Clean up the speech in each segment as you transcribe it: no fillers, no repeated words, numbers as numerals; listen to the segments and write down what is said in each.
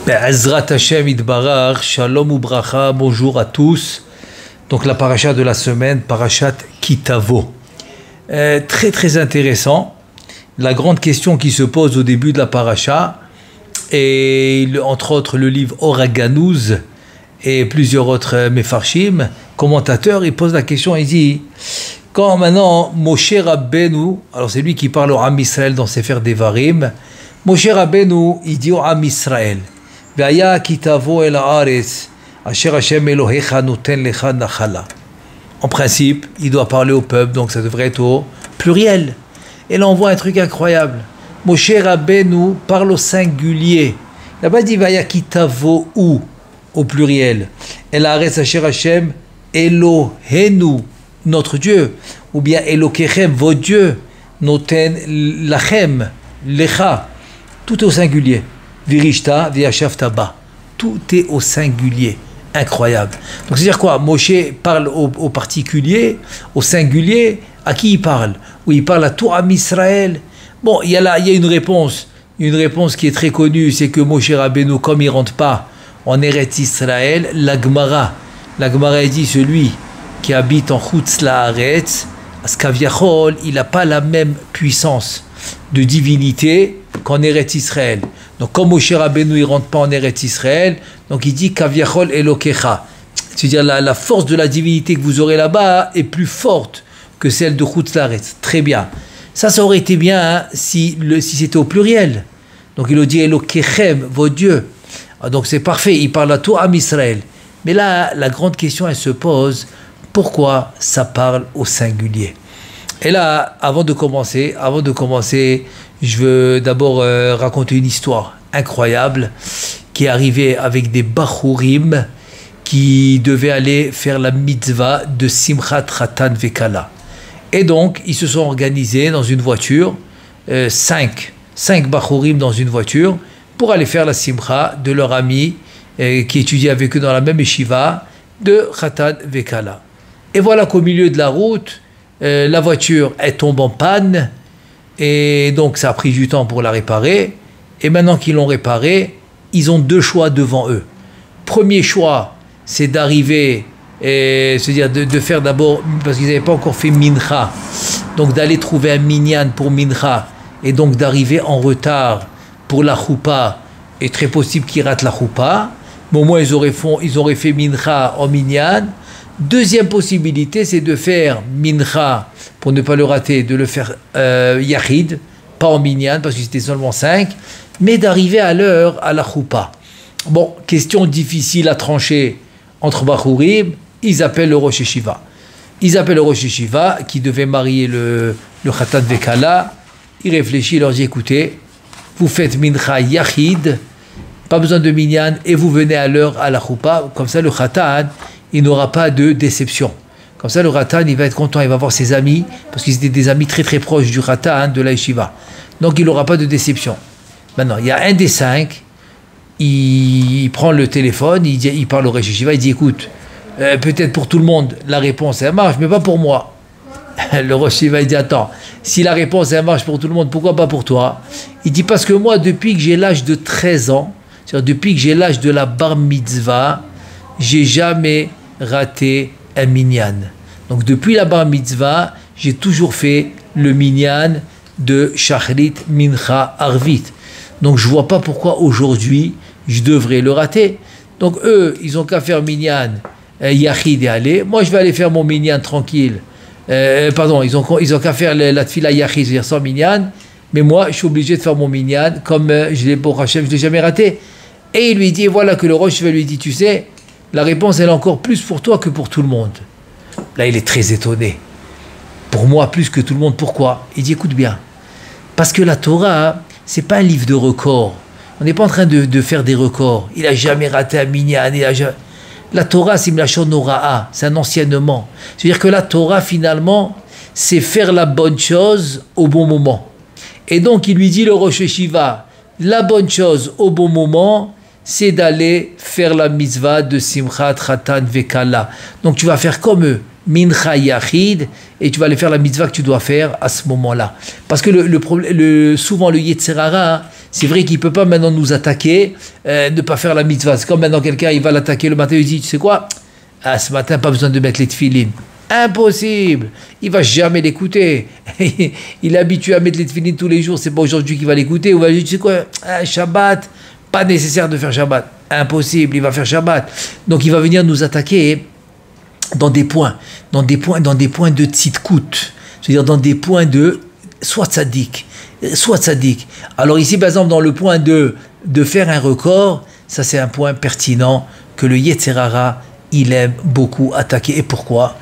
Be'ezrat Hashem Idbarach, Shalom Ubracha, bonjour à tous. Donc la paracha de la semaine, parachat Kitavo. Très intéressant. La grande question qui se pose au début de la paracha, et entre autres le livre Oraganouz et plusieurs autres Mefarshim, commentateurs, ils posent la question, ils disent, quand maintenant Moshe Rabbeinu, alors c'est lui qui parle au Am Israël dans Sefer Devarim, Moshe Rabbeinu, il dit au Am Israël, Vaya kitavo el haaretz, asher Hashem Elohecha noten lecha nachala. En principe, il doit parler au peuple, donc ça devrait être au pluriel. Et là, on voit un truc incroyable. Moshe Rabbeinu parle au singulier. Il n'a pas dit Vaya kitavo ou au pluriel. El haaretz asher Hashem Elohenu, notre Dieu, ou bien Elokechem, vos dieux, noten lachem, lecha, tout est au singulier. Virishta, Viashavtaba. Tout est au singulier. Incroyable. Donc, c'est-à-dire quoi? Moshe parle au particulier, au singulier. À qui il parle? Oui, il parle à tout Am Israël. Bon, il y a une réponse. Une réponse qui est très connue, c'est que Moshe Rabbeinu, comme il ne rentre pas en Eretz Israël, la Gemara dit celui qui habite en Chutz La'aretz, Askaviachol, il n'a pas la même puissance de divinité qu'en Eretz Israël. Donc, comme Moshe Rabbeinu ne rentre pas en Eretz Israël, donc il dit Kaviachol Elokecha. C'est-à-dire la force de la divinité que vous aurez là-bas est plus forte que celle de Chutz La'aretz. Très bien. Ça aurait été bien hein, si c'était au pluriel. Donc il a dit Elokechem, vos dieux. Donc c'est parfait, il parle à tout Am Israël. Mais là, la grande question, elle se pose, pourquoi ça parle au singulier? Et là, avant de commencer, je veux d'abord raconter une histoire incroyable qui est arrivée avec des Bachurim qui devaient aller faire la mitzvah de Simchat Chatan Vekala. Et donc, ils se sont organisés dans une voiture, 5 Bachurim dans une voiture, pour aller faire la Simcha de leur ami qui étudie avec eux dans la même yeshiva de Chatan Vekala. Et voilà qu'au milieu de la route, la voiture, elle tombe en panne, et donc ça a pris du temps pour la réparer, et maintenant qu'ils l'ont réparée, ils ont 2 choix devant eux. Premier choix, c'est d'arriver, c'est-à-dire de faire d'abord, parce qu'ils n'avaient pas encore fait mincha, donc d'aller trouver un minyan pour mincha, et donc d'arriver en retard pour la choupa, et très possible qu'ils ratent la choupa, mais au moins ils auraient fait mincha en minyan. Deuxième possibilité, c'est de faire mincha, pour ne pas le rater, de le faire yachid, pas en minyan, parce que c'était seulement 5, mais d'arriver à l'heure à la choupa. Bon, question difficile à trancher entre Bachurim, ils appellent le Rosh Yeshiva. Ils appellent le Rosh Yeshiva, qui devait marier le Chatan Vekala. Il réfléchit, il leur dit, écoutez, vous faites mincha yachid, pas besoin de minyan, et vous venez à l'heure à la choupa, comme ça le Chatan, il n'aura pas de déception. Comme ça, le Ratan, il va être content, il va voir ses amis, parce qu'ils étaient des amis très proches du Ratan, de la yeshiva. Donc, il n'aura pas de déception. Maintenant, il y a un des 5, il prend le téléphone, il parle au Rosh Yeshiva, il dit, écoute, peut-être pour tout le monde, la réponse, elle marche, mais pas pour moi. Le Rosh Yeshiva, il dit, attends, si la réponse, elle marche pour tout le monde, pourquoi pas pour toi? Il dit, parce que moi, depuis que j'ai l'âge de 13 ans, c'est-à-dire depuis que j'ai l'âge de la bar mitzvah, j'ai jamais raté un minyan. Donc depuis la bar mitzvah, j'ai toujours fait le minyan de Shachrit, Mincha, Arvit. Donc je vois pas pourquoi aujourd'hui je devrais le rater. Donc eux, ils ont qu'à faire minyan yachid et aller. Moi, je vais aller faire mon minyan tranquille. Ils ont qu'à faire la tfila yachid, c'est-à-dire sans minyan. Mais moi, je suis obligé de faire mon minyan comme je l'ai jamais raté. Et il lui dit, voilà que le Rosh lui dit, tu sais, la réponse, elle est encore plus pour toi que pour tout le monde. Là, il est très étonné. Pour moi, plus que tout le monde. Pourquoi? Il dit, écoute bien. Parce que la Torah, c'est pas un livre de records. On n'est pas en train de faire des records. Il n'a jamais raté un minyan. La Torah, c'est Mlachon Nora'a. C'est un anciennement. C'est-à-dire que la Torah, finalement, c'est faire la bonne chose au bon moment. Et donc, il lui dit, le Rosh Yeshiva, la bonne chose au bon moment, c'est d'aller faire la mitzvah de Simchat Chatan Vekala. Donc tu vas faire comme eux. mincha yachid, et tu vas aller faire la mitzvah que tu dois faire à ce moment-là. Parce que souvent le Yetzer Hara, c'est vrai qu'il ne peut pas maintenant nous attaquer, ne pas faire la mitzvah. C'est comme maintenant quelqu'un, il va l'attaquer le matin, il dit, tu sais quoi, ce matin, pas besoin de mettre les tefilines. Impossible, il va jamais l'écouter. Il est habitué à mettre les tefilines tous les jours, c'est pas aujourd'hui qu'il va l'écouter. Ou va dire, tu sais quoi, Shabbat, pas nécessaire de faire Shabbat. Impossible, il va faire Shabbat. Donc il va venir nous attaquer dans des points de tzidkout, c'est-à-dire dans des points de soit tzaddik. Alors ici, par exemple, dans le point de faire un record, ça c'est un point pertinent que le Yetzer Hara, il aime beaucoup attaquer. Et pourquoi?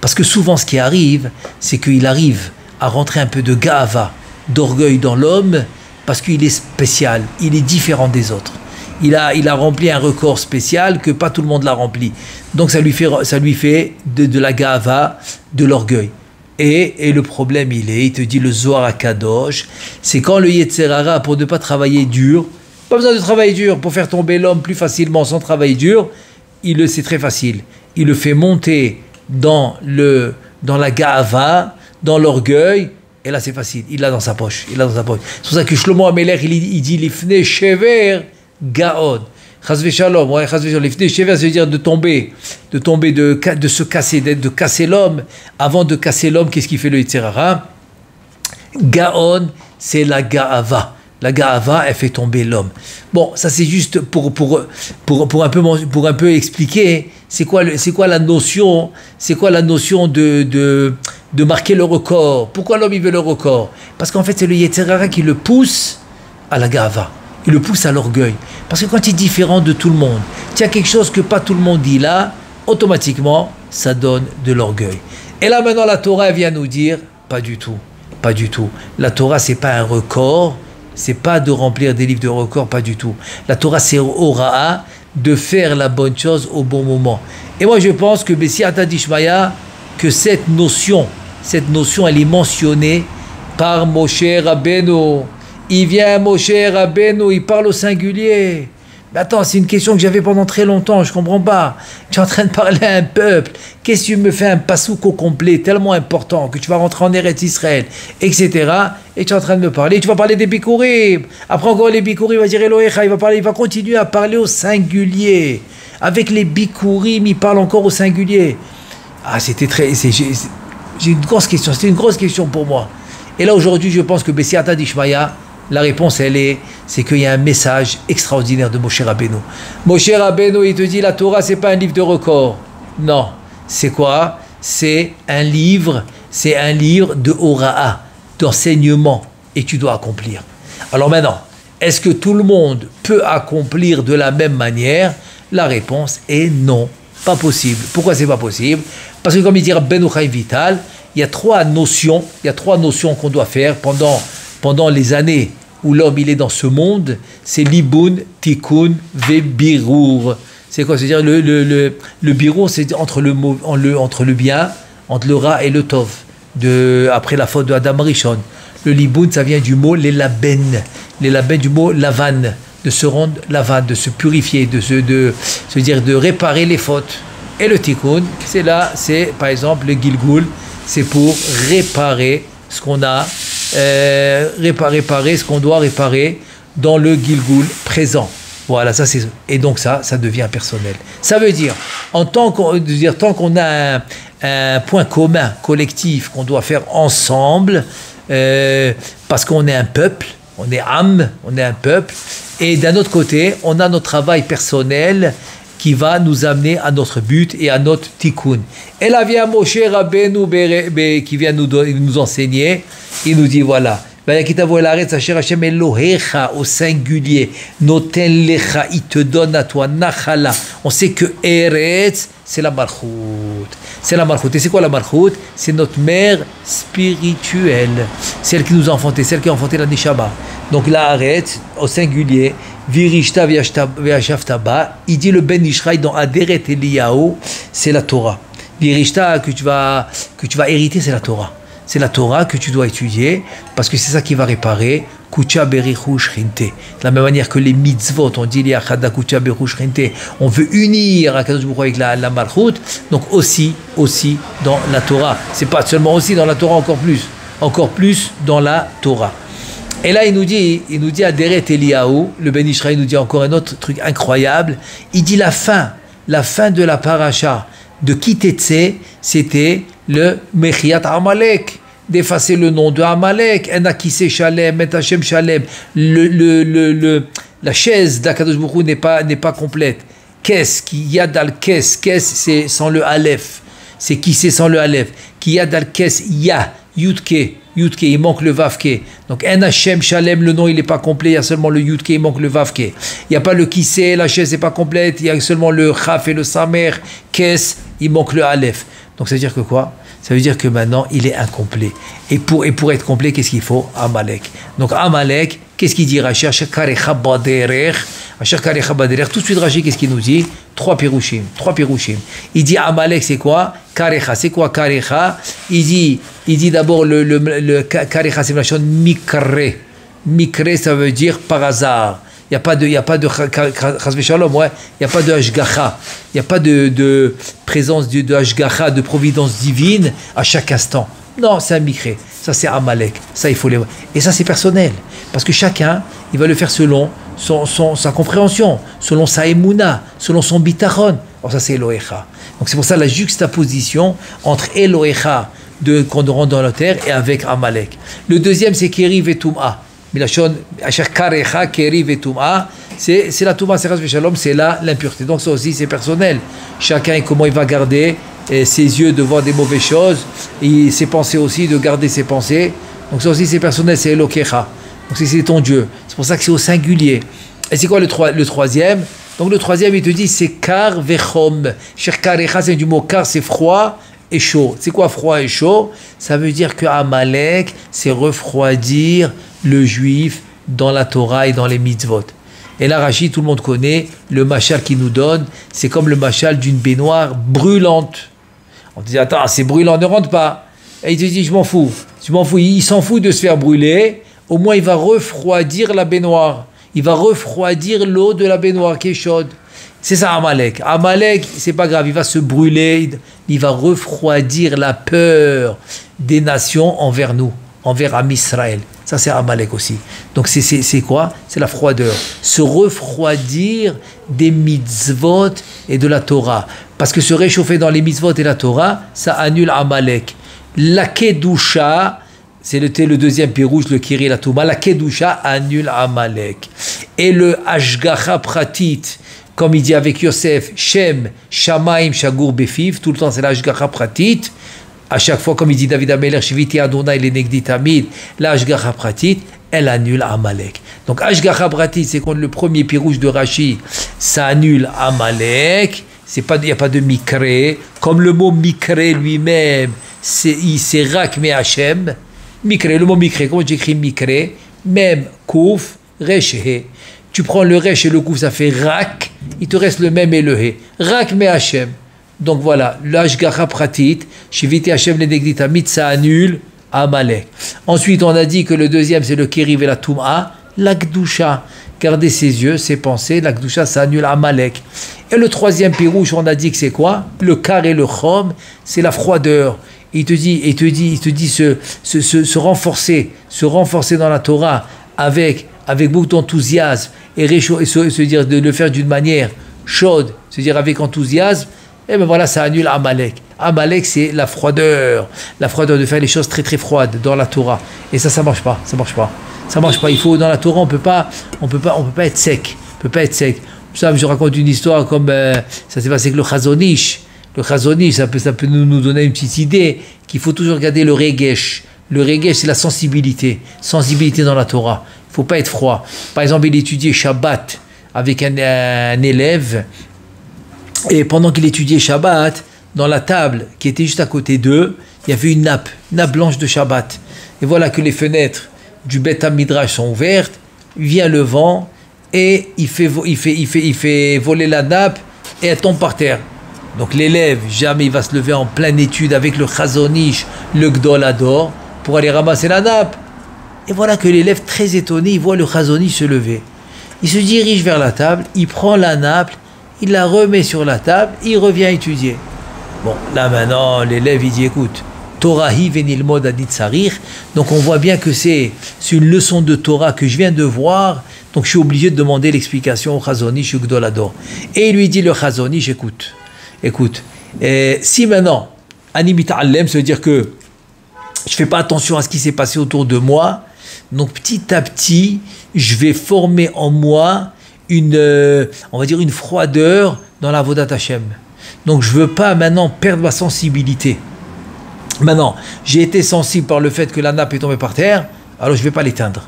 Parce que souvent, ce qui arrive, c'est qu'il arrive à rentrer un peu de ga'ava, d'orgueil dans l'homme, parce qu'il est spécial, il est différent des autres. Il a rempli un record spécial que pas tout le monde l'a rempli. Donc ça lui fait de la ga'ava, de l'orgueil. Et le problème, il te dit le Zohar HaKadosh, c'est quand le Yetzer Hara, pour ne pas travailler dur, pas besoin de travailler dur, pour faire tomber l'homme plus facilement sans travailler dur, c'est très facile. Il le fait monter dans la ga'ava, dans l'orgueil, et là c'est facile. Il l'a dans sa poche. C'est pour ça que Shlomo Amelech, il dit l'ifne shever gaon. Chazve shalom. L'ifne shever, ça veut dire de tomber, de se casser, de casser l'homme. Avant de casser l'homme, qu'est-ce qu'il fait le Yetzer Hara? Gaon, c'est la ga'ava. La ga'ava, elle fait tomber l'homme. Bon, ça c'est juste pour un peu expliquer c'est quoi la notion de marquer le record. Pourquoi l'homme il veut le record? Parce qu'en fait c'est le Yetzer Hara qui le pousse à la ga'ava, il le pousse à l'orgueil. Parce que quand tu es différent de tout le monde, tu as quelque chose que pas tout le monde dit là, automatiquement ça donne de l'orgueil. Et là maintenant la Torah vient nous dire pas du tout. La Torah c'est pas un record. C'est pas de remplir des livres de records, pas du tout. La Torah, c'est Hora'a, de faire la bonne chose au bon moment. Et moi, je pense que Bessiata Dishmaya, que cette notion, elle est mentionnée par Moshe Rabbeinu. Il vient Moshe Rabbeinu, il parle au singulier. Mais attends, c'est une question que j'avais pendant très longtemps, je comprends pas. Tu es en train de parler à un peuple. Qu'est-ce que tu me fais un passouk au complet, tellement important, que tu vas rentrer en Eretz Israël, etc. Et tu es en train de me parler. Tu vas parler des Bikurim. Après encore les Bikurim, il va dire Elohecha, il va continuer à parler au singulier. Avec les Bikurim, il parle encore au singulier. Ah, j'ai une grosse question, c'était une grosse question pour moi. Et là, aujourd'hui, je pense que Bessiata Dishmaya, la réponse, c'est qu'il y a un message extraordinaire de Moshe Rabbeinu. Moshe Rabbeinu, il te dit, la Torah, c'est pas un livre de record. Non. C'est quoi? C'est un livre de Hora'a, d'enseignement, et tu dois accomplir. Alors maintenant, est-ce que tout le monde peut accomplir de la même manière? La réponse est non, pas possible. Pourquoi c'est pas possible? Parce que comme il dit Rabbeinu Chaim Vital, il y a trois notions qu'on doit faire pendant les années où l'homme il est dans ce monde, c'est libun, tikkun, ve-birur. C'est quoi? C'est-à-dire le birur, c'est entre le bien, entre le ra et le tov, après la faute de Adam Rishon. Le libun, ça vient du mot les laben du mot lavan, de se rendre lavan, de se purifier, de réparer les fautes. Et le tikkun, c'est par exemple le gilgul, c'est pour réparer ce qu'on a, réparer ce qu'on doit réparer dans le Gilgul présent. Voilà, ça c'est. Et donc ça devient personnel. Ça veut dire, tant qu'on a un point commun, collectif, qu'on doit faire ensemble, parce qu'on est un peuple, on est âme, on est un peuple, et d'un autre côté, on a notre travail personnel qui va nous amener à notre but et à notre tikkun. Et là vient Moshe Rabbeinu qui vient nous enseigner. Il nous dit voilà, au singulier, noten lecha, il te donne à toi, nachala. On sait que Eretz, c'est la malchut. C'est la malchut. Et c'est quoi la malchut? C'est notre mère spirituelle, celle qui nous a enfanté, celle qui a enfanté la neshama. Donc la Eretz, au singulier, Virishta Vyashavtaba, il dit le Ben Ishraï dans Aderet Eliyahu, c'est la Torah. Virishta que tu vas hériter, c'est la Torah. c'est la Torah que tu dois étudier, parce que c'est ça qui va réparer. Kucha berichu shrinte. De la même manière que les mitzvot, on dit liachada kucha berichu shrinte, on veut unir Akadosh Baruch Hu avec la malchut, donc aussi dans la Torah. C'est pas seulement aussi dans la Torah, encore plus dans la Torah. Et là, il nous dit Aderet Eliyahu, le Ben Israël nous dit encore un autre truc incroyable. Il dit la fin de la paracha de Kitetse, c'était le Mechiat Amalek, d'effacer le nom de Amalek, Enakise Shalem, Et Hashem Shalem. La chaise d'Akadosh Baruch Hu n'est pas complète. Qu'est-ce qu'il y a dans le Kes? Kes, c'est sans le Aleph. C'est qui c'est sans le Aleph. Qu'il y a dans le Kes, Ya, Yudke, il manque le Vavke. Donc, En Hashem Shalem, le nom, il n'est pas complet, il y a seulement le Yudke, il manque le Vavke. Il n'y a pas le Kissé, la chaise n'est pas complète, il y a seulement le Chaf et le Samer, Kes, il manque le Aleph. Donc, ça veut dire que quoi? Ça veut dire que maintenant, il est incomplet. Et pour être complet, qu'est-ce qu'il faut? Amalek. Donc, Amalek, qu'est-ce qu'il dit Rashi? Asher karecha baderech. Tout de suite, Rashi, qu'est-ce qu'il nous dit? Trois pirouchim. Il dit Amalek, c'est quoi? Karecha. C'est quoi Karecha? Il dit d'abord le Karecha, c'est la chose mikre. Mikre, ça veut dire par hasard. Il n'y a pas de chas v'shalom, ouais. Il n'y a pas de hashgacha. Il n'y a pas de présence de hashgacha, de providence divine à chaque instant. Non, c'est un mikre. Ça, c'est Amalek. Ça, il faut les voir. Et ça, c'est personnel. Parce que chacun, il va le faire selon sa compréhension, selon sa émouna, selon son bitachon. Alors ça, c'est Elohecha. Donc c'est pour ça la juxtaposition entre Elohecha, quand on rentre dans la terre, et avec Amalek. Le deuxième, c'est Keri Vetum'a. Milachon, Asher Karecha, Keri Vetum'a. C'est la Touma, c'est Shalom, c'est l'impureté. Donc ça aussi, c'est personnel. Chacun, comment il va garder ses yeux de voir des mauvaises choses, et ses pensées aussi, de garder ses pensées. Donc ça aussi, c'est personnel, c'est Elokecha. Donc c'est ton Dieu. C'est pour ça que c'est au singulier. Et c'est quoi le troisième? Donc le troisième, il te dit, c'est Kar Vechom. Cher Karecha, c'est du mot Kar, c'est froid et chaud. C'est quoi froid et chaud? Ça veut dire que Amalek, c'est refroidir le juif dans la Torah et dans les mitzvot. Et là, Rashi, tout le monde connaît le machal qu'il nous donne. C'est comme le machal d'une baignoire brûlante. On te dit, attends, c'est brûlant, ne rentre pas. Et il te dit, je m'en fous. Il s'en fout de se faire brûler. Au moins, il va refroidir la baignoire. Il va refroidir l'eau de la baignoire qui est chaude. C'est ça, Amalek. Amalek, c'est pas grave, il va se brûler. Il va refroidir la peur des nations envers nous, envers Am Israël. Ça, c'est Amalek aussi. Donc, c'est quoi? C'est la froideur. Se refroidir des mitzvot et de la Torah. Parce que se réchauffer dans les mitzvot et la Torah, ça annule Amalek. La Kedusha, c'est le deuxième pirouche, le Kiri, la Touma. La Kedusha annule Amalek. Et le Ashgacha Pratit, comme il dit avec Yosef, Shem, Shamaim, Shagur, Befiv, tout le temps c'est la Ashgacha Pratit. À chaque fois, comme il dit David Ameler, Shiviti Adonai, les Negdi Tamid, la Ashgacha Pratit, elle annule Amalek. Donc Ashgacha Pratit, c'est contre le premier pirouche de Rashi, ça annule Amalek. Il n'y a pas de Mikre. Comme le mot Mikre lui-même, c'est Rak Me Hashem. Mikre, le mot Mikre, comment j'écris Mikre? Même Kouf, Resh, He. Tu prends le Resh et le Kouf, ça fait Rak. Il te reste le même et le He. Rak Me Hashem. Donc voilà, l'Ashgacha Pratit, Shiviti Hashem le Negdi Tamid, ça annule Amalek. Ensuite, on a dit que le deuxième, c'est le Keriv et la Touma, la Gdusha. Garder ses yeux, ses pensées, la Gdusha, ça annule Amalek. Et le troisième pirouche, on a dit que c'est quoi? Le Kar et le Chom, c'est la froideur. Il te dit se renforcer dans la Torah avec beaucoup d'enthousiasme et se dire de le faire d'une manière chaude, se dire avec enthousiasme. Et bien voilà, ça annule Amalek. Amalek, c'est la froideur de faire les choses très très froides dans la Torah. Et ça marche pas. Il faut, dans la Torah, on peut pas être sec. Ça, je raconte une histoire comme ça s'est passé avec le Chazonish. Le Chazonish, ça peut nous donner une petite idée qu'il faut toujours regarder le Regesh. Le Regesh, c'est la sensibilité dans la Torah. Il ne faut pas être froid. Par exemple, il étudiait Shabbat avec un élève. Et pendant qu'il étudiait Shabbat, dans la table qui était juste à côté d'eux, il y avait une nappe blanche de Shabbat. Et voilà que les fenêtres du Beth Midrash sont ouvertes, vient le vent et il fait voler la nappe et elle tombe par terre. Donc l'élève, jamais il va se lever en pleine étude avec le Chazon Ish, le Gdol Hador, pour aller ramasser la nappe. Et voilà que l'élève, très étonné, il voit le Chazon Ish se lever. Il se dirige vers la table, il prend la nappe, il la remet sur la table, il revient étudier. Bon, là maintenant, l'élève, il dit, écoute, Torahi venilmod adit sarir. Donc on voit bien que c'est une leçon de Torah que je viens de voir, donc je suis obligé de demander l'explication au Chazon Ish Gdol Hador. Et il lui dit, le Chazon Ish, écoute, si maintenant, Ani mita'allem, ça veut dire que je ne fais pas attention à ce qui s'est passé autour de moi, donc petit à petit, je vais former en moi on va dire une froideur dans la Avodat Hashem. Donc je ne veux pas maintenant perdre ma sensibilité. Maintenant, j'ai été sensible par le fait que la nappe est tombée par terre, alors je ne vais pas l'éteindre.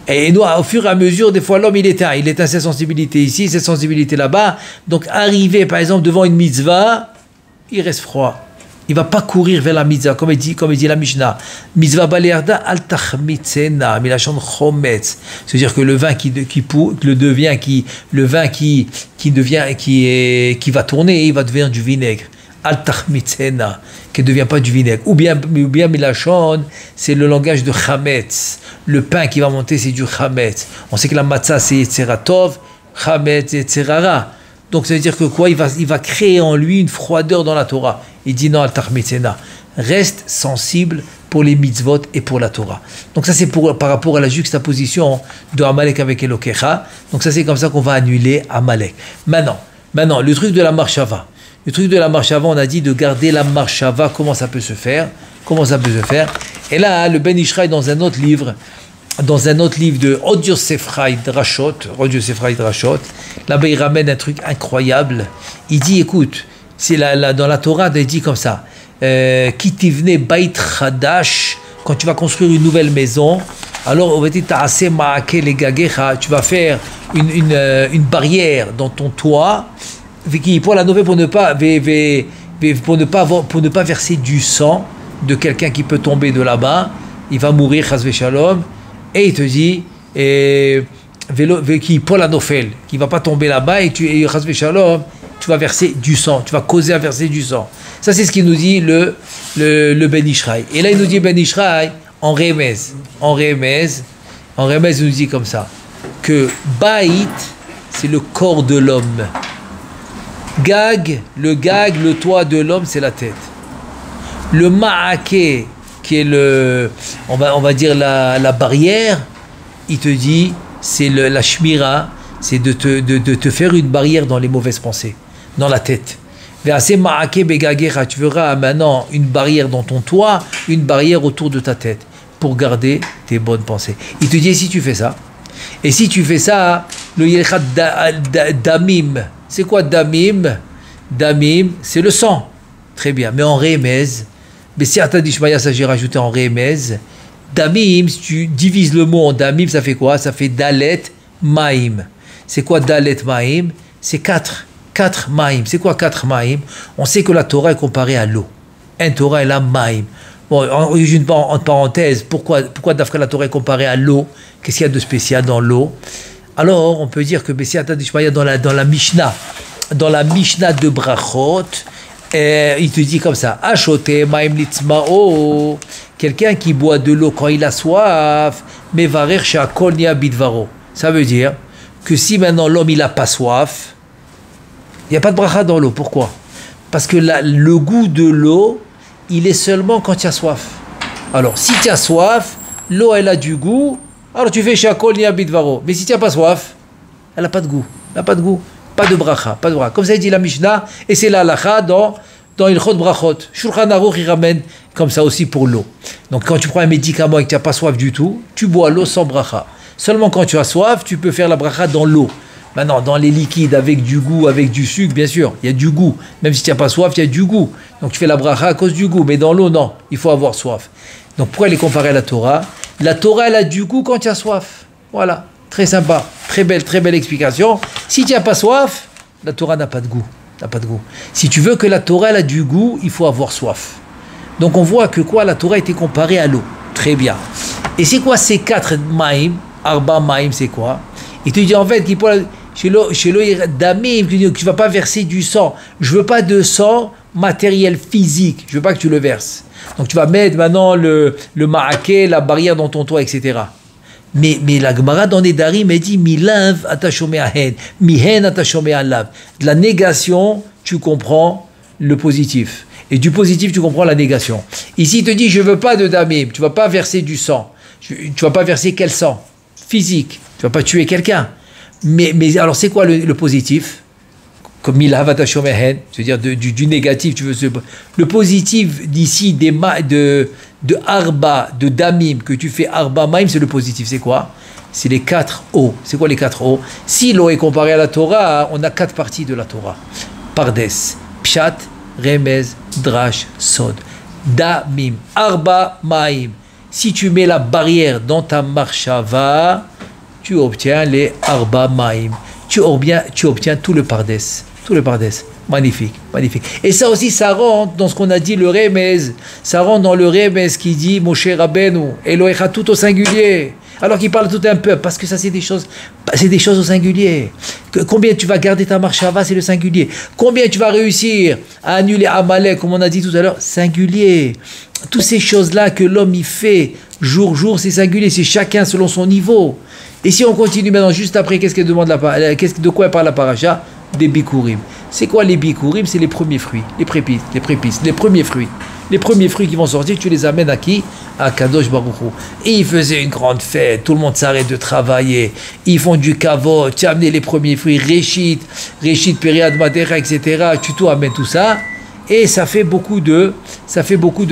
Et nous, au fur et à mesure, des fois l'homme il éteint ses sensibilités ici, ses sensibilités là-bas. Donc arrivé par exemple devant une mitzvah, il reste froid. Il ne va pas courir vers la mitzvah, comme il dit la Mishnah. Mitzvah balearda al tachmitzena, milachon chometz. C'est-à-dire que le vin qui va tourner, il va devenir du vinaigre. Al tachmitzena, qui ne devient pas du vinaigre. Ou bien milachon, c'est le langage de chametz. Le pain qui va monter, c'est du chametz. On sait que la matzah, c'est yetzeratov, chametz, yetzerara. Donc ça veut dire que quoi, il va créer en lui une froideur dans la Torah. Il dit non, al-tachmitzena, reste sensible pour les mitzvot et pour la Torah. Donc ça c'est par rapport à la juxtaposition de Amalek avec Elokecha. Donc ça c'est comme ça qu'on va annuler Amalek. Maintenant, le truc de la marshava. Le truc de la marshava, on a dit de garder la marshava, comment ça peut se faire. Et là, le Ben Ishraï dans un autre livre de Od Yosef Chaim Drashot, là-bas il ramène un truc incroyable. Il dit, écoute, dans la Torah, il dit comme ça, Ki tivne bait chadash, quand tu vas construire une nouvelle maison, alors on va dire, tu vas faire une barrière dans ton toit, pour la nouvelle, pour ne pas verser du sang de quelqu'un qui peut tomber de là-bas, il va mourir, chas v'shalom. Et il te dit, qui Paul Anofel, qui ne va pas tomber là-bas et tu vas verser du sang, tu vas causer à verser du sang. Ça, c'est ce qu'il nous dit le Ben Ishraï. Et là, il nous dit Ben Ishraï en Remez, il nous dit comme ça, que Baït, c'est le corps de l'homme. Le toit de l'homme, c'est la tête. Le Ma'ake, qui est on va dire la barrière, il te dit, c'est la shmira, c'est de te faire une barrière dans les mauvaises pensées, dans la tête. Tu verras maintenant une barrière dans ton toit, une barrière autour de ta tête, pour garder tes bonnes pensées. Il te dit, si tu fais ça, le yelchat damim, c'est quoi damim? Damim, c'est le sang. Très bien, mais en remez, Bessiata Dishmaya, ça j'ai rajouté en remez. Damim, si tu divises le mot en damim, ça fait quoi? Ça fait dalet maim. C'est quoi dalet maim? C'est 4 maim. C'est quoi 4 maim? On sait que la Torah est comparée à l'eau. Un Torah est la maim. Bon, en parenthèse, pourquoi d'Afrique la Torah est comparée à l'eau? Qu'est-ce qu'il y a de spécial dans l'eau? Alors, on peut dire que Bessiata Dishmaya, dans la Mishnah de Brachot, il te dit comme ça, Achote maim litzmao, quelqu'un qui boit de l'eau quand il a soif, mevarer shakol nia bidvaro. Ça veut dire que si maintenant l'homme il a pas soif, il n'y a pas de bracha dans l'eau. Pourquoi? Parce que le goût de l'eau, il est seulement quand tu as soif. Alors si tu as soif, l'eau elle a du goût, alors tu fais shakol nia bidvaro. Mais si tu n'as pas soif, elle n'a pas de goût. Pas de bracha. Comme ça dit la Mishnah, et c'est la halakha dans Ilchot Brachot. Shulchan Aruch, il ramène comme ça aussi pour l'eau. Donc quand tu prends un médicament et que tu n'as pas soif du tout, tu bois l'eau sans bracha. Seulement quand tu as soif, tu peux faire la bracha dans l'eau. Maintenant, dans les liquides avec du goût, avec du sucre, bien sûr, il y a du goût. Même si tu n'as pas soif, il y a du goût. Donc tu fais la bracha à cause du goût. Mais dans l'eau, non, il faut avoir soif. Donc pourquoi elle est comparée à la Torah? La Torah, elle a du goût quand tu as soif. Voilà. Très sympa, très belle explication. Si tu n'as pas soif, la Torah n'a pas de goût. Si tu veux que la Torah elle a du goût, il faut avoir soif. Donc on voit que la Torah était comparée à l'eau. Très bien. Et c'est quoi ces 4 maïm? Arba maïm, c'est quoi? Il te dit en fait, damim, tu ne vas pas verser du sang. Je veux pas de sang matériel physique. Je veux pas que tu le verses. Donc tu vas mettre maintenant le ma'aké, la barrière dans ton toit, etc. Mais la Gemara dans les Darim, elle dit milav atashomé ahen, mihen atashomé alav. De la négation, tu comprends le positif. Et du positif, tu comprends la négation. Ici, il te dit je veux pas de damim, tu vas pas verser du sang. Tu vas pas verser quel sang? Physique. Tu vas pas tuer quelqu'un. Mais alors c'est quoi le positif? Comme milav atashomé ahen, c'est-à-dire du négatif, tu veux le positif d'ici de arba, de damim, que tu fais arba maim, c'est le positif. C'est quoi? C'est les 4 O. C'est quoi les 4 O? Si l'eau est comparée à la Torah, on a 4 parties de la Torah. Pardes, pshat, remez, drash, sod. Damim, arba maim. Si tu mets la barrière dans ta marshava, tu obtiens les arba maim. Tu obtiens tout le pardes. Tout le pardes. Magnifique, magnifique. Et ça aussi, ça rentre dans ce qu'on a dit, le remez. Ça rentre dans le remez qui dit Moshe Rabbeinu, Elohecha tout au singulier. Alors qu'il parle tout un peuple, parce que ça, c'est des choses au singulier. Combien tu vas garder ta marshava, c'est le singulier. Combien tu vas réussir à annuler Amalek, comme on a dit tout à l'heure, singulier. Toutes ces choses-là que l'homme y fait jour, c'est singulier. C'est chacun selon son niveau. Et si on continue maintenant, juste après, qu'est-ce qu'elle demande de quoi elle parle la paracha? Des bikurim. C'est quoi les bikurim? C'est les premiers fruits, les prépices, les premiers fruits. Les premiers fruits qui vont sortir, tu les amènes à qui? À Kadosh Baruch Hu. Et ils faisaient une grande fête, tout le monde s'arrête de travailler, ils font du kavod, tu as amené les premiers fruits, Réchit, Périade, Madera, etc. Tu tout amènes tout ça, et ça fait beaucoup de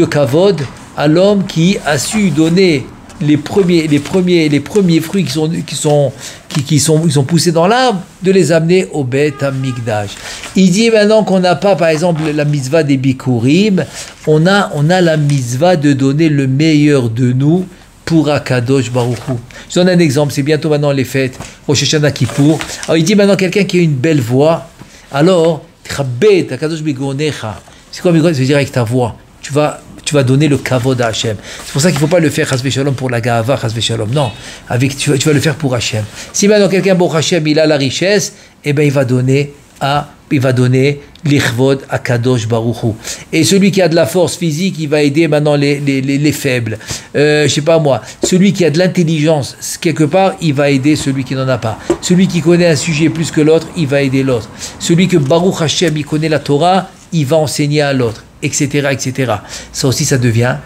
kavod à l'homme qui a su donner les premiers fruits qui sont poussés dans l'arbre, de les amener au Beth Amikdash. Il dit maintenant qu'on n'a pas, par exemple, la mitzvah des bikurim, on a la mitzvah de donner le meilleur de nous pour Akadosh Baruch Hu. Je donne un exemple, c'est bientôt maintenant les fêtes, Rosh Hashanah Kippour. Alors il dit maintenant quelqu'un qui a une belle voix, alors, Chabet Akadosh Begonecha. C'est quoi Begonecha? Ça veut dire avec ta voix. Tu vas donner le kavod à Hachem. C'est pour ça qu'il ne faut pas le faire chas v'shalom pour la ga'ava, chas v'shalom. Non, tu vas le faire pour Hachem. Si maintenant quelqu'un pour Hachem, il a la richesse, eh bien il va donner l'ichvod à Kadosh Baruch Hu. Et celui qui a de la force physique, il va aider maintenant les faibles. Je sais pas moi. Celui qui a de l'intelligence, quelque part, il va aider celui qui n'en a pas. Celui qui connaît un sujet plus que l'autre, il va aider l'autre. Celui que Baruch Hachem, il connaît la Torah, il va enseigner à l'autre, etc., etc. Ça aussi, ça devient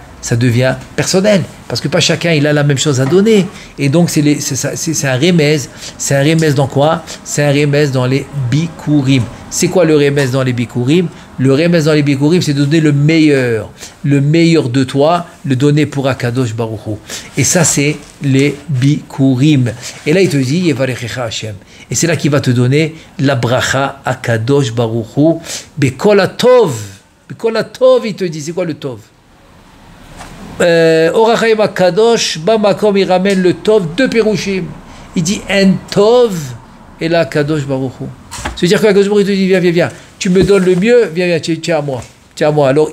personnel, parce que pas chacun il a la même chose à donner, et donc c'est un remez dans quoi? C'est un remez dans les bikurim. C'est quoi le remez dans les bikurim? Le remez dans les bikurim, c'est de donner le meilleur de toi, le donner pour Akadosh Baruch Hu. Et ça, c'est les bikurim. Et là, il te dit, Yevarechecha Hashem. Et c'est là qu'il va te donner la bracha Akadosh Baruch Hu. Bekol HaTov. Bekol HaTov, il te dit, c'est quoi le Tov? Orach Chaim HaKadosh, Bamakom, il ramène le Tov, 2 pérouchim. Il dit un Tov, et là, Kadosh Baruch Hu. C'est-à-dire que Kadosh Baruch Hu te dit, viens, tu me donnes le mieux, viens, tiens à moi. Alors,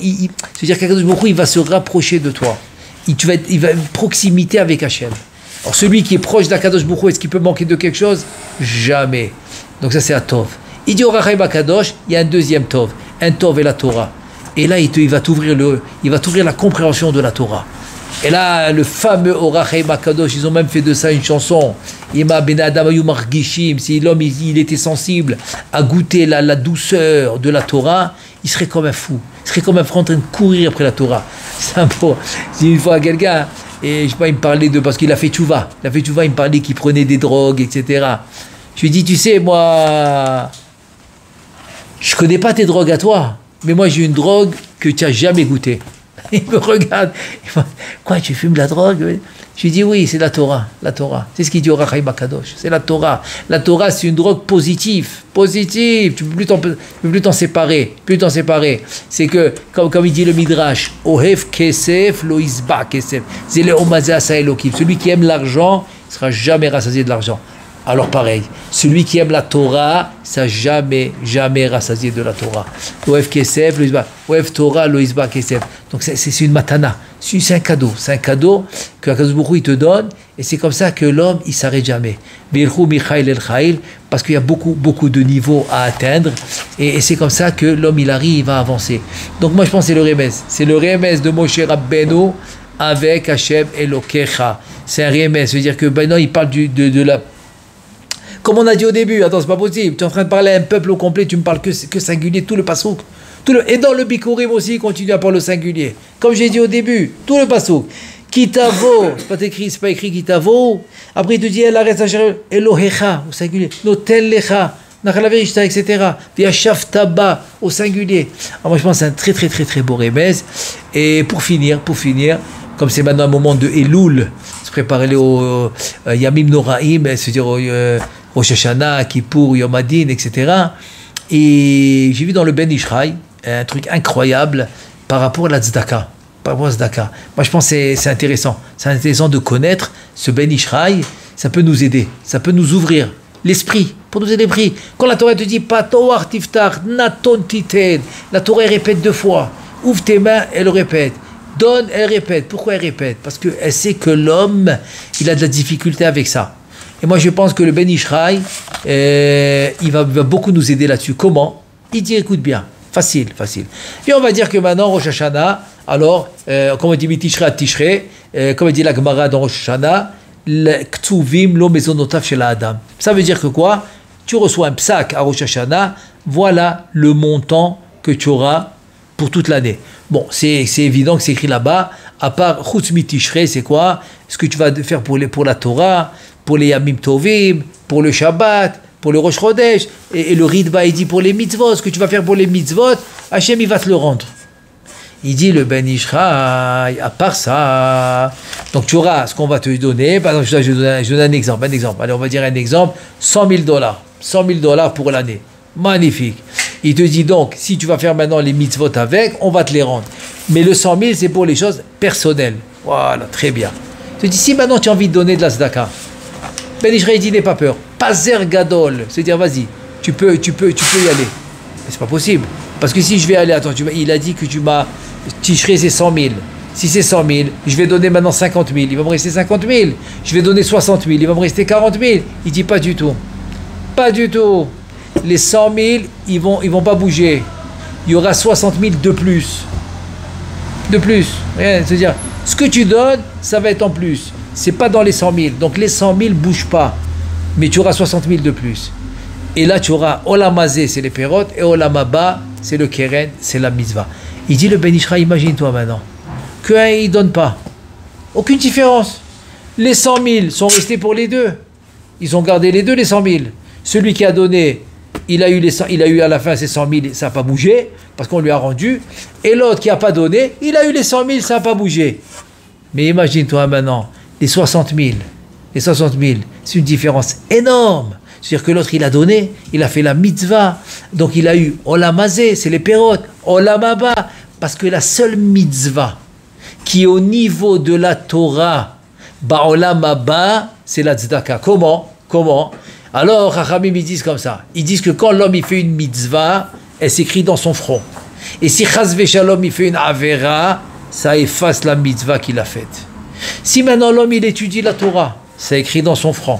c'est-à-dire que Kadosh Baruch Hu, il va se rapprocher de toi. Il va une proximité avec Hachem. Alors, celui qui est proche d'Akadosh Baruch Hu, est-ce qu'il peut manquer de quelque chose? Jamais. Donc ça, c'est un Tov. Il dit Orach Chaim HaKadosh, il y a un deuxième Tov. Un Tov et la Torah. Et là, il va t'ouvrir la compréhension de la Torah. Et là, le fameux Orach Chaim HaKadosh, ils ont même fait de ça une chanson. Ima ben Adam ayu margishim. Si l'homme il était sensible à goûter la douceur de la Torah, il serait comme un fou. Il serait comme un fou en train de courir après la Torah. C'est un peu. C'est une fois quelqu'un, et je sais pas, il me parlait parce qu'il a fait tchouva. Il me parlait qu'il prenait des drogues, etc. Je lui ai dit, tu sais, moi, je connais pas tes drogues à toi. Mais moi, j'ai une drogue que tu n'as jamais goûtée. Il me regarde. Il me dit, quoi, tu fumes de la drogue? Je lui dis, oui, c'est la Torah. La Torah. C'est ce qu'il dit au Orach Chaim HaKadosh. C'est la Torah. La Torah, c'est une drogue positive. Positive. Tu ne peux plus t'en séparer. C'est que, comme il dit le Midrash, Ohev kesef lo isba kesef. Zele omazeh asa elokim. Celui qui aime l'argent ne sera jamais rassasié de l'argent. Alors pareil, celui qui aime la Torah, ça jamais rassasié de la Torah. Oev kesef, oev Torah, lo isba kesef. Donc c'est une matana, c'est un cadeau que Akadosh Baruch Hu il te donne, Et c'est comme ça que l'homme, il s'arrête jamais. Parce qu'il y a beaucoup de niveaux à atteindre. Et c'est comme ça que l'homme, il arrive à avancer. Donc moi, je pense que c'est le remez. C'est le remez de Moshe Rabbeinu avec Hashem Elokecha. C'est un remez. C'est-à-dire que maintenant, il parle de la... Comme on a dit au début, attends, c'est pas possible. Tu es en train de parler à un peuple au complet, tu me parles que singulier, tout le pasouk. Et dans le Bikurim aussi, il continue à parler au singulier. Comme j'ai dit au début, tout le pasouk. Kitavo, c'est pas écrit Kitavo. Après, il te dit, elle arrête à Elohecha, au singulier. Notel lecha, Nachalaverishta, etc. Viashaftaba, au singulier. Alors moi, je pense que c'est un très beau remez. Et pour finir, comme c'est maintenant un moment de Elul, se préparer au Yamim Noraim, c'est-à-dire au Rosh Hashanah, Kippour, Yom Hadin, etc. Et j'ai vu dans le Ben Ishraï un truc incroyable par rapport à la tzedaka. Moi, je pense que c'est intéressant. C'est intéressant de connaître ce Ben Ishraï. Ça peut nous aider. Ça peut nous ouvrir l'esprit. Pour nous aider l'esprit. Quand la Torah te dit Patoar tiftar, naton titen. La Torah elle répète 2 fois. Ouvre tes mains, elle répète. Donne, elle répète. Pourquoi elle répète? Parce qu'elle sait que l'homme, il a de la difficulté avec ça. Et moi, je pense que le Ben Ishraï, il va beaucoup nous aider là-dessus. Comment? Il dit, écoute bien. Facile. Puis on va dire que maintenant, Rosh Hashanah, alors, comme on dit Mitishrei à Tishrei, comme on dit la Gemara dans Rosh Hashanah, Ktuvim lo mezonotav shel Adam. Ça veut dire que quoi? Tu reçois un psak à Rosh Hashanah, voilà le montant que tu auras pour toute l'année. Bon, c'est évident que c'est écrit là-bas, à part Chutz Mitishrei, c'est quoi? Ce que tu vas faire pour la Torah, pour les Yamim Tovim, pour le Shabbat, pour le Rosh Chodesh, et le Ritva, il dit pour les mitzvot, ce que tu vas faire pour les mitzvot, Hachem, il va te le rendre. Il dit le Ben Ishraï, à part ça, donc tu auras ce qu'on va te donner. Par exemple, je donne un exemple. Allez, on va dire un exemple, $100 000. $100 000 pour l'année. Magnifique. Il te dit donc, si tu vas faire maintenant les mitzvot avec, on va te les rendre. Mais le 100 000, c'est pour les choses personnelles. Voilà, très bien. Il te dit, si maintenant tu as envie de donner de la tzedaka, Ben Ishraï dit, n'aie pas peur. Pazer gadol, c'est-à-dire, vas-y, tu peux y aller. Mais c'est pas possible. Parce que si je vais aller, attends, il a dit que tu m'as Tishrei, c'est 100 000. Si c'est 100 000, je vais donner maintenant 50 000. Il va me rester 50 000. Je vais donner 60 000. Il va me rester 40 000. Il dit pas du tout. Pas du tout. Les 100 000, ils vont pas bouger. Il y aura 60 000 de plus. De plus. C'est-à-dire, ce que tu donnes, ça va être en plus. C'est pas dans les 100 000. Donc les 100 000 ne bougent pas. Mais tu auras 60 000 de plus. Et là, tu auras Olamazé, c'est les pérotes, et Olamaba, c'est le Keren, c'est la mitzvah. Il dit le Ben Ishraï, imagine-toi maintenant, qu'il ne donne pas. Aucune différence. Les 100 000 sont restés pour les deux. Ils ont gardé les deux, les 100 000. Celui qui a donné, il a eu à la fin ses 100 000, ça n'a pas bougé, parce qu'on lui a rendu. Et l'autre qui n'a pas donné, il a eu les 100 000, ça n'a pas bougé. Mais imagine-toi maintenant, les 60 000. Les 60 000, c'est une différence énorme. C'est-à-dire que l'autre, il a donné, il a fait la mitzvah. Donc il a eu Olamazé, c'est les pérotes, Olamaba. Parce que la seule mitzvah qui est au niveau de la Torah, Olamaba, c'est la tzedaka. Comment? Alors, Chachamim, ils disent comme ça. Ils disent que quand l'homme, il fait une mitzvah, elle s'écrit dans son front. Et si Chas v'Shalom, il fait une avera, ça efface la mitzvah qu'il a faite. Si maintenant l'homme, il étudie la Torah, ça écrit dans son front.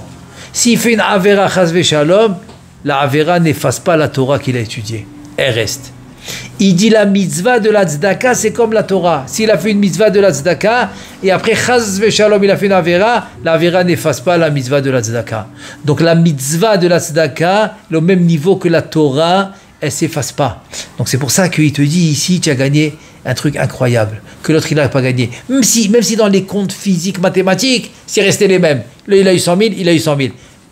S'il fait une avera chas v'shalom, la avera n'efface pas la Torah qu'il a étudiée. Elle reste. Il dit la mitzvah de la tzedaka, c'est comme la Torah. S'il a fait une mitzvah de la tzedaka, et après chas v'shalom, il a fait une avera, la avera n'efface pas la mitzvah de la tzedaka. Donc la mitzvah de la tzedaka, au même niveau que la Torah, elle ne s'efface pas. Donc c'est pour ça qu'il te dit ici, tu as gagné un truc incroyable, que l'autre il n'a pas gagné. Même si dans les comptes physiques, mathématiques, c'est resté les mêmes. Là, il a eu 100 000, il a eu 100 000.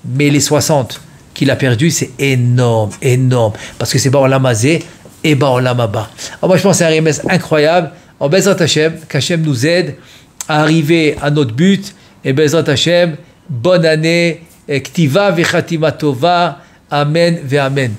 Mais les 60 qu'il a perdu, c'est énorme. Parce que c'est Olamazé et Olamaba. Alors moi, je pense que c'est un remède incroyable. En Bezrat Hashem, qu'Hashem nous aide à arriver à notre but. Et Bezrat Hashem, bonne année. Ktiva v'chatima tova. Amen ve'amen.